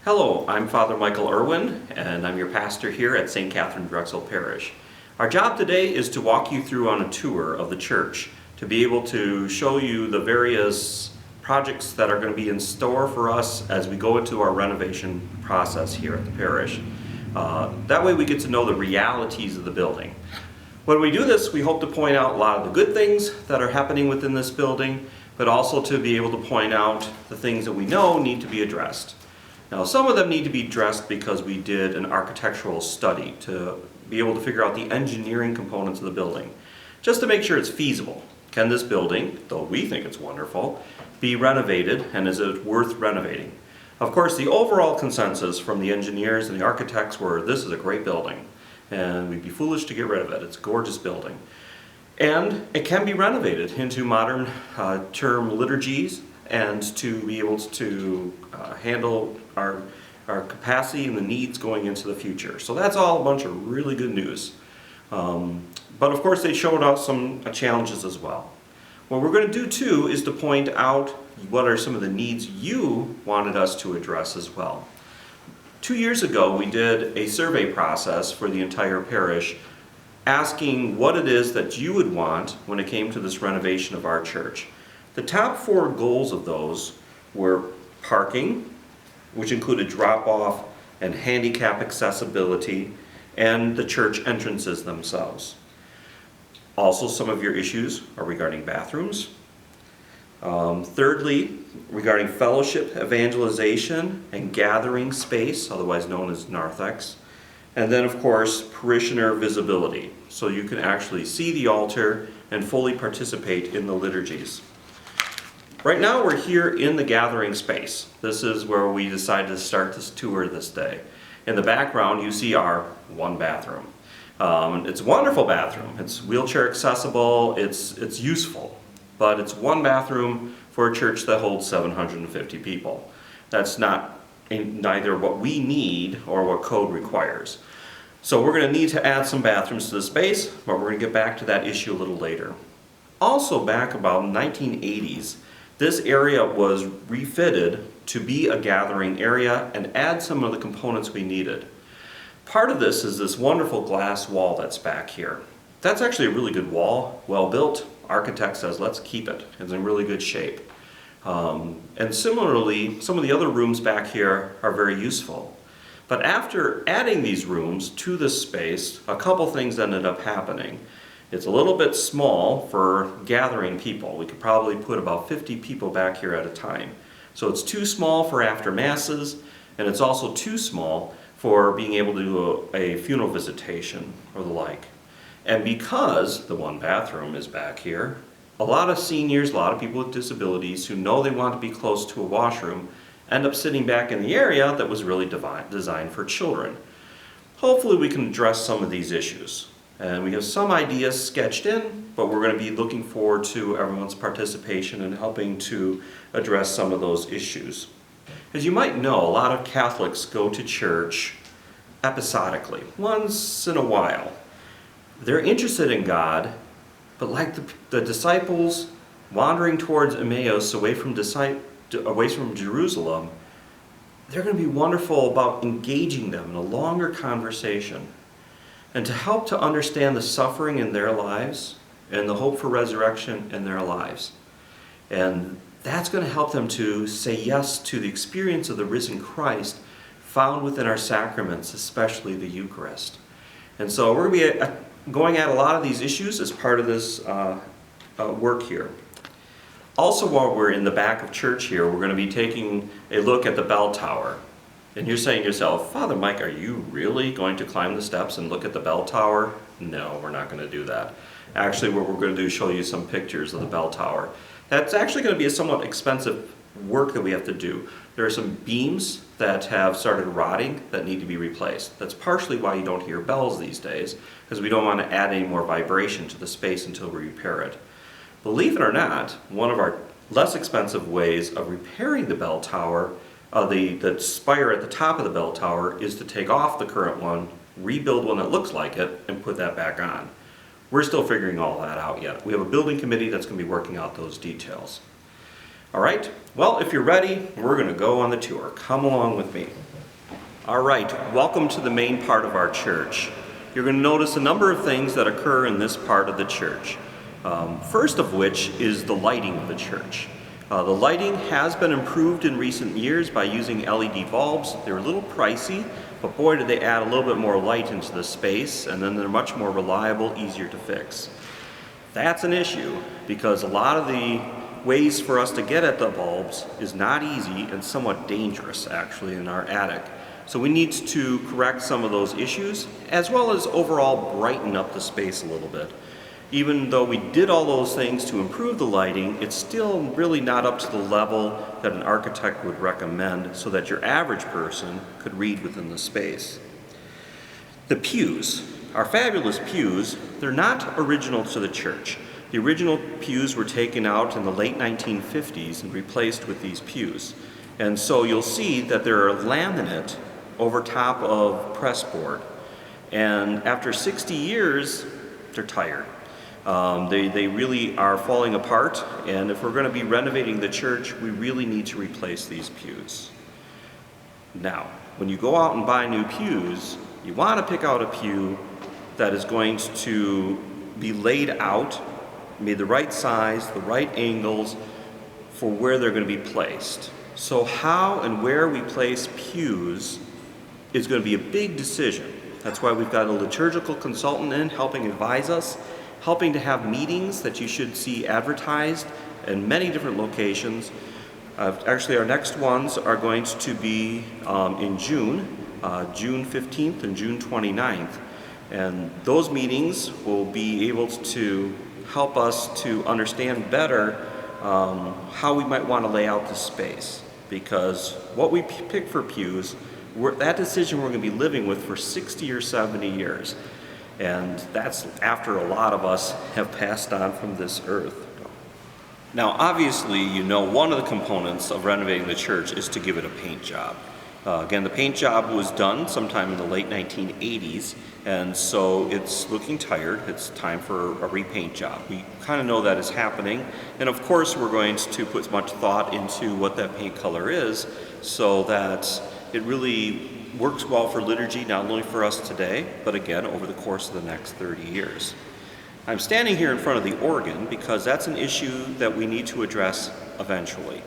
Hello, I'm Father Michael Irwin, and I'm your pastor here at St. Katharine Drexel Parish. Our job today is to walk you through on a tour of the church, to be able to show you the various projects that are going to be in store for us as we go into our renovation process here at the parish. That way we get to know the realities of the building. When we do this, we hope to point out a lot of the good things that are happening within this building, but also to be able to point out the things that we know need to be addressed. Now, some of them need to be addressed because we did an architectural study to be able to figure out the engineering components of the building, just to make sure it's feasible. Can this building, though we think it's wonderful, be renovated, and is it worth renovating? Of course, the overall consensus from the engineers and the architects were this is a great building, and we'd be foolish to get rid of it. It's a gorgeous building. And it can be renovated into modern term liturgies and to be able to handle our capacity and the needs going into the future. So that's all a bunch of really good news. But of course they showed us some challenges as well. What we're going to do too is to point out what are some of the needs you wanted us to address as well. 2 years ago we did a survey process for the entire parish asking what it is that you would want when it came to this renovation of our church. The top 4 goals of those were parking, which included drop-off and handicap accessibility, and the church entrances themselves. Also, some of your issues are regarding bathrooms. Thirdly, regarding fellowship, evangelization, and gathering space, otherwise known as narthex. And then, of course, parishioner visibility, so you can actually see the altar and fully participate in the liturgies. Right now we're here in the gathering space. This is where we decided to start this tour this day. In the background you see our one bathroom. It's a wonderful bathroom. It's wheelchair accessible, it's useful, but it's one bathroom for a church that holds 750 people. That's neither what we need or what code requires. So we're going to need to add some bathrooms to the space, but we're going to get back to that issue a little later. Also back about 1980s, this area was refitted to be a gathering area and add some of the components we needed. Part of this is this wonderful glass wall that's back here. That's actually a really good wall, well built. Architect says let's keep it. It's in really good shape. And similarly, some of the other rooms back here are very useful. But after adding these rooms to this space, a couple things ended up happening. It's a little bit small for gathering people. We could probably put about 50 people back here at a time. So it's too small for after masses, and it's also too small for being able to do a funeral visitation or the like. And because the one bathroom is back here, a lot of seniors, a lot of people with disabilities who know they want to be close to a washroom end up sitting back in the area that was really designed for children. Hopefully we can address some of these issues. And we have some ideas sketched in, but we're going to be looking forward to everyone's participation in helping to address some of those issues. As you might know, a lot of Catholics go to church episodically, once in a while. They're interested in God, but like the disciples wandering towards Emmaus away from Jerusalem, they're going to be wonderful about engaging them in a longer conversation. And to help to understand the suffering in their lives and the hope for resurrection in their lives. And that's going to help them to say yes to the experience of the risen Christ found within our sacraments, especially the Eucharist. And so we're going to be going at a lot of these issues as part of this work here. Also, while we're in the back of church here, we're going to be taking a look at the bell tower. And you're saying to yourself, Father Mike, are you really going to climb the steps and look at the bell tower? No, we're not going to do that. Actually, what we're going to do is show you some pictures of the bell tower. That's actually going to be a somewhat expensive work that we have to do. There are some beams that have started rotting that need to be replaced. That's partially why you don't hear bells these days, because we don't want to add any more vibration to the space until we repair it. Believe it or not, one of our less expensive ways of repairing the bell tower, the spire at the top of the bell tower, is to take off the current one, rebuild one that looks like it, and put that back on. We're still figuring all that out yet. We have a building committee that's going to be working out those details. All right, well, if you're ready, we're going to go on the tour. Come along with me. All right, welcome to the main part of our church. You're going to notice a number of things that occur in this part of the church. First of which is the lighting of the church. The lighting has been improved in recent years by using LED bulbs. They're a little pricey, but boy did they add a little bit more light into the space, and then they're much more reliable, easier to fix. That's an issue because a lot of the ways for us to get at the bulbs is not easy and somewhat dangerous actually in our attic. So we need to correct some of those issues as well as overall brighten up the space a little bit. Even though we did all those things to improve the lighting, it's still really not up to the level that an architect would recommend so that your average person could read within the space. The pews, our fabulous pews, they're not original to the church. The original pews were taken out in the late 1950s and replaced with these pews. And so you'll see that they're laminate over top of pressboard. And after 60 years, they're tired. They really are falling apart, and if we're going to be renovating the church, we really need to replace these pews. Now, when you go out and buy new pews, you want to pick out a pew that is going to be laid out, made the right size, the right angles for where they're going to be placed. So how and where we place pews is going to be a big decision. That's why we've got a liturgical consultant in helping advise us, helping to have meetings that you should see advertised in many different locations. Actually, our next ones are going to be in June 15th and June 29th. And those meetings will be able to help us to understand better how we might want to lay out the space. Because what we pick for pews, that decision we're going to be living with for 60 or 70 years. And that's after a lot of us have passed on from this earth. Now, obviously, you know one of the components of renovating the church is to give it a paint job. Again, the paint job was done sometime in the late 1980s, and so it's looking tired. It's time for a repaint job. We kind of know that is happening, and of course we're going to put much thought into what that paint color is so that it really works well for liturgy, not only for us today, but again, over the course of the next 30 years. I'm standing here in front of the organ because that's an issue that we need to address eventually.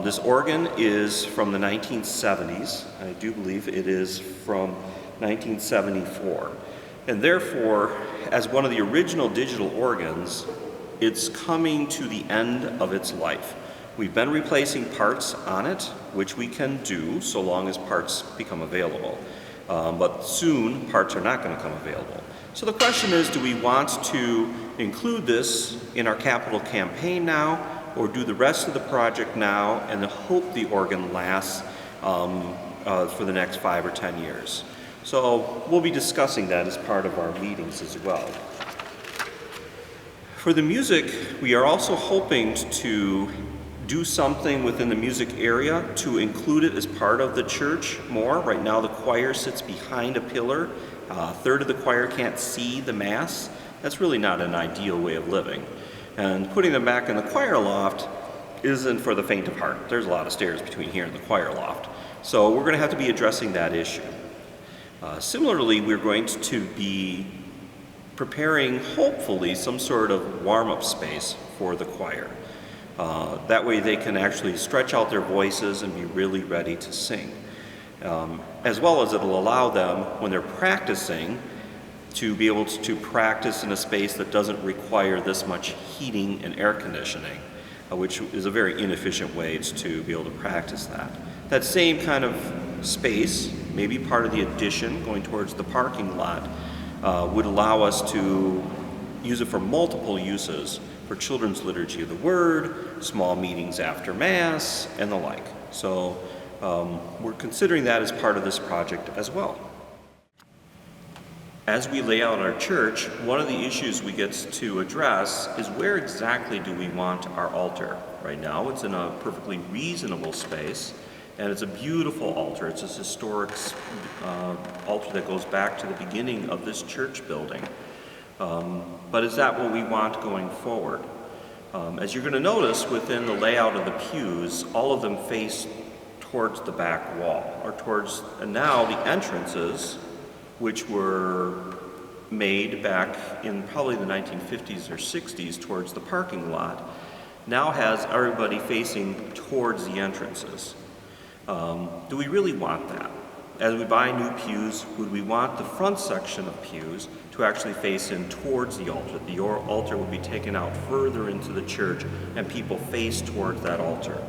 This organ is from the 1970s. I do believe it is from 1974. And therefore, as one of the original digital organs, it's coming to the end of its life. We've been replacing parts on it, which we can do so long as parts become available. But soon, parts are not going to come available. So the question is, do we want to include this in our capital campaign now, or do the rest of the project now and hope the organ lasts for the next 5 or 10 years? So we'll be discussing that as part of our meetings as well. For the music, we are also hoping to do something within the music area to include it as part of the church more. Right now the choir sits behind a pillar. A third of the choir can't see the mass. That's really not an ideal way of living. And putting them back in the choir loft isn't for the faint of heart. There's a lot of stairs between here and the choir loft. So we're going to have to be addressing that issue. Similarly, we're going to be preparing, hopefully, some sort of warm-up space for the choir. That way they can actually stretch out their voices and be really ready to sing. As well as it'll allow them, when they're practicing, to be able to practice in a space that doesn't require this much heating and air conditioning, which is a very inefficient way to be able to practice that. That same kind of space, maybe part of the addition going towards the parking lot, would allow us to use it for multiple uses, for children's liturgy of the word, small meetings after Mass, and the like. So we're considering that as part of this project as well. As we lay out our church, one of the issues we get to address is where exactly do we want our altar? Right now it's in a perfectly reasonable space, and it's a beautiful altar. It's this historic altar that goes back to the beginning of this church building. But is that what we want going forward? As you're going to notice within the layout of the pews, all of them face towards the back wall, and now the entrances, which were made back in probably the 1950s or 60s towards the parking lot, now has everybody facing towards the entrances. Do we really want that? As we buy new pews, would we want the front section of pews to actually face in towards the altar? The altar would be taken out further into the church and people face towards that altar.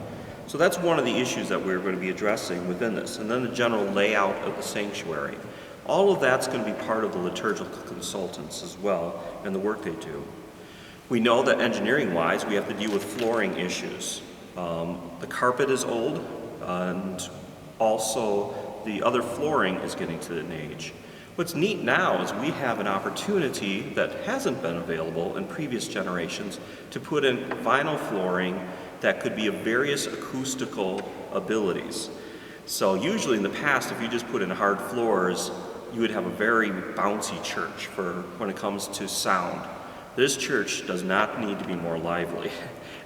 So that's one of the issues that we're going to be addressing within this. And then the general layout of the sanctuary. All of that's going to be part of the liturgical consultants as well and the work they do. We know that engineering-wise, we have to deal with flooring issues. The carpet is old, and also the other flooring is getting to an age. What's neat now is we have an opportunity that hasn't been available in previous generations to put in vinyl flooring that could be of various acoustical abilities. So usually in the past, if you just put in hard floors, you would have a very bouncy church for when it comes to sound. This church does not need to be more lively.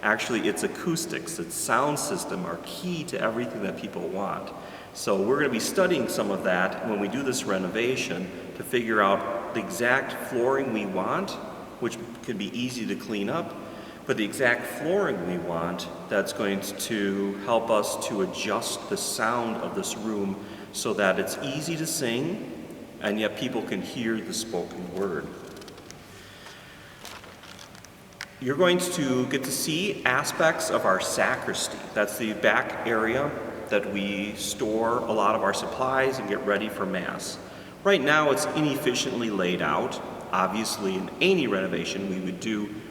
Actually, its acoustics, its sound system are key to everything that people want. So we're going to be studying some of that when we do this renovation to figure out the exact flooring we want, which can be easy to clean up, but the exact flooring we want that's going to help us to adjust the sound of this room so that it's easy to sing and yet people can hear the spoken word. You're going to get to see aspects of our sacristy. That's the back area that we store a lot of our supplies and get ready for Mass. Right now it's inefficiently laid out. Obviously in any renovation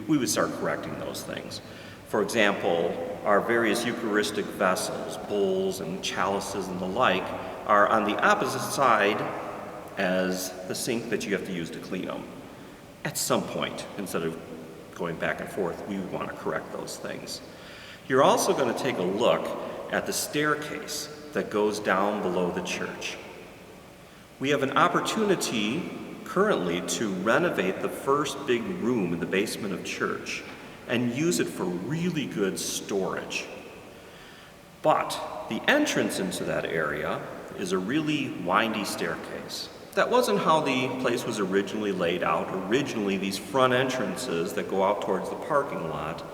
we would start correcting those things. For example, our various Eucharistic vessels, bowls and chalices and the like, are on the opposite side as the sink that you have to use to clean them. At some point, instead of going back and forth, we would want to correct those things. You're also going to take a look at the staircase that goes down below the church. We have an opportunity currently to renovate the first big room in the basement of church and use it for really good storage. But the entrance into that area is a really windy staircase. That wasn't how the place was originally laid out. Originally, these front entrances that go out towards the parking lot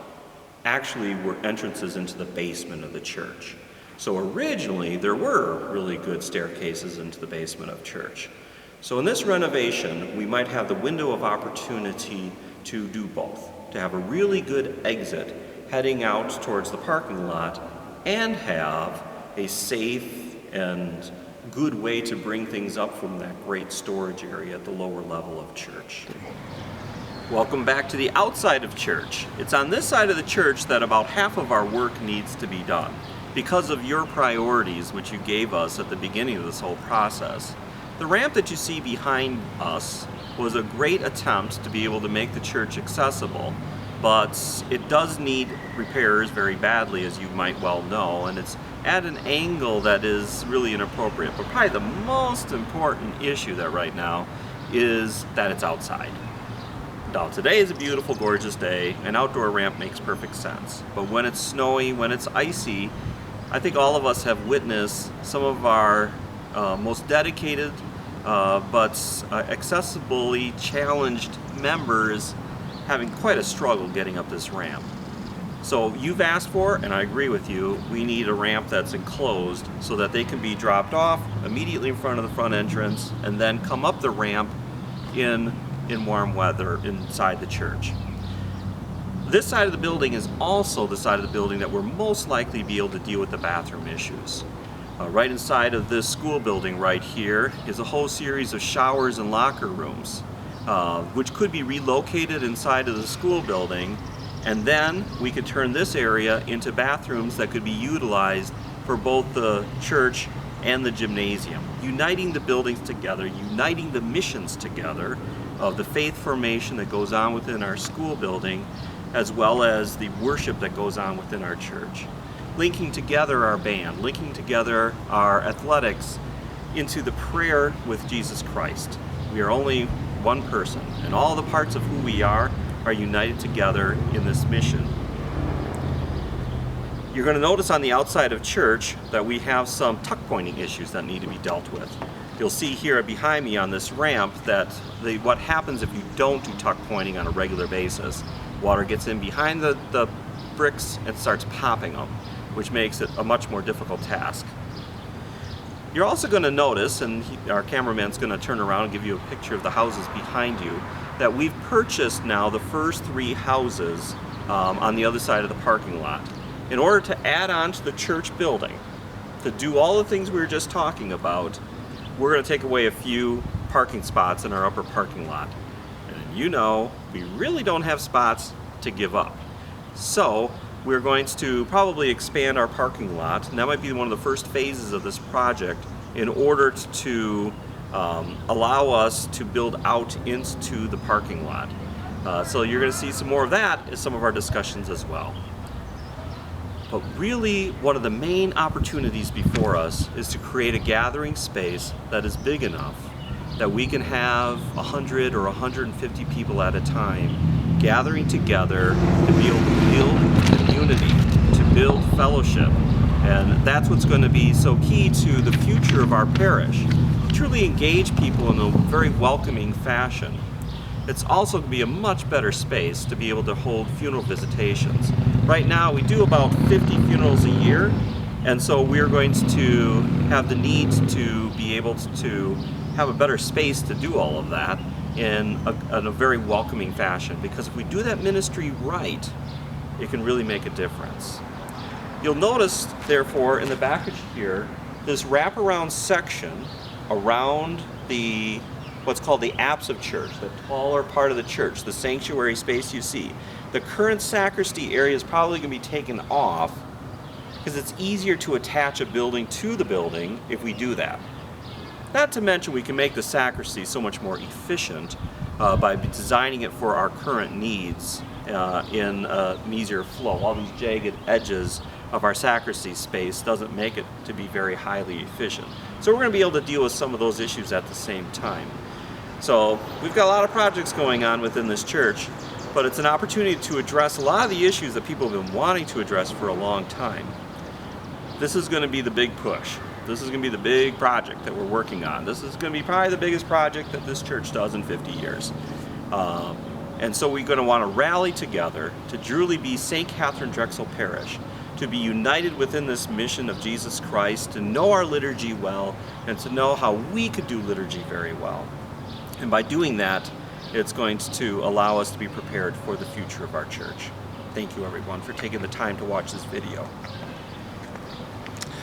actually were entrances into the basement of the church. So originally, there were really good staircases into the basement of church. So in this renovation, we might have the window of opportunity to do both, to have a really good exit heading out towards the parking lot and have a safe and good way to bring things up from that great storage area at the lower level of church. Welcome back to the outside of church. It's on this side of the church that about half of our work needs to be done because of your priorities which you gave us at the beginning of this whole process. The ramp that you see behind us was a great attempt to be able to make the church accessible, but it does need repairs very badly, as you might well know, and it's at an angle that is really inappropriate. But probably the most important issue there right now is that it's outside. Now today is a beautiful, gorgeous day. An outdoor ramp makes perfect sense. But when it's snowy, when it's icy, I think all of us have witnessed some of our most dedicated but accessibly challenged members having quite a struggle getting up this ramp. So you've asked for, and I agree with you, we need a ramp that's enclosed so that they can be dropped off immediately in front of the front entrance and then come up the ramp in warm weather inside the church. This side of the building is also the side of the building that we're most likely to be able to deal with the bathroom issues. Right inside of this school building right here is a whole series of showers and locker rooms, which could be relocated inside of the school building, and then we could turn this area into bathrooms that could be utilized for both the church and the gymnasium, uniting the buildings together, uniting the missions together of the faith formation that goes on within our school building, as well as the worship that goes on within our church. Linking together our band, linking together our athletics into the prayer with Jesus Christ. We are only one person, and all the parts of who we are are united together in this mission. You're going to notice on the outside of church that we have some tuck pointing issues that need to be dealt with. You'll see here behind me on this ramp that what happens if you don't do tuck pointing on a regular basis. Water gets in behind the bricks and starts popping them, which makes it a much more difficult task. You're also going to notice, and our cameraman's going to turn around and give you a picture of the houses behind you, that we've purchased now the first 3 houses on the other side of the parking lot. In order to add on to the church building, to do all the things we were just talking about, we're going to take away a few parking spots in our upper parking lot. And you know, we really don't have spots to give up. So we're going to probably expand our parking lot, and that might be one of the first phases of this project in order to allow us to build out into the parking lot. So you're going to see some more of that in some of our discussions as well. But really, one of the main opportunities before us is to create a gathering space that is big enough that we can have 100 or 150 people at a time gathering together to be able to build community, to build fellowship. And that's what's going to be so key to the future of our parish. Truly engage people in a very welcoming fashion. It's also going to be a much better space to be able to hold funeral visitations. Right now we do about 50 funerals a year, and so we're going to have the need to be able to have a better space to do all of that in a very welcoming fashion, because if we do that ministry right, it can really make a difference. You'll notice, therefore, in the back of here, this wraparound section around what's called the apse of church, the taller part of the church, the sanctuary space you see. The current sacristy area is probably going to be taken off because it's easier to attach a building to the building if we do that. Not to mention we can make the sacristy so much more efficient by designing it for our current needs in an easier flow. All these jagged edges of our sacristy space doesn't make it to be very highly efficient. So we're going to be able to deal with some of those issues at the same time. So we've got a lot of projects going on within this church, but it's an opportunity to address a lot of the issues that people have been wanting to address for a long time. This is going to be the big push. This is going to be the big project that we're working on. This is going to be probably the biggest project that this church does in 50 years. And so we're going to want to rally together to truly be St. Katharine Drexel Parish, to be united within this mission of Jesus Christ, to know our liturgy well, and to know how we could do liturgy very well. And by doing that, it's going to allow us to be prepared for the future of our church. Thank you everyone for taking the time to watch this video.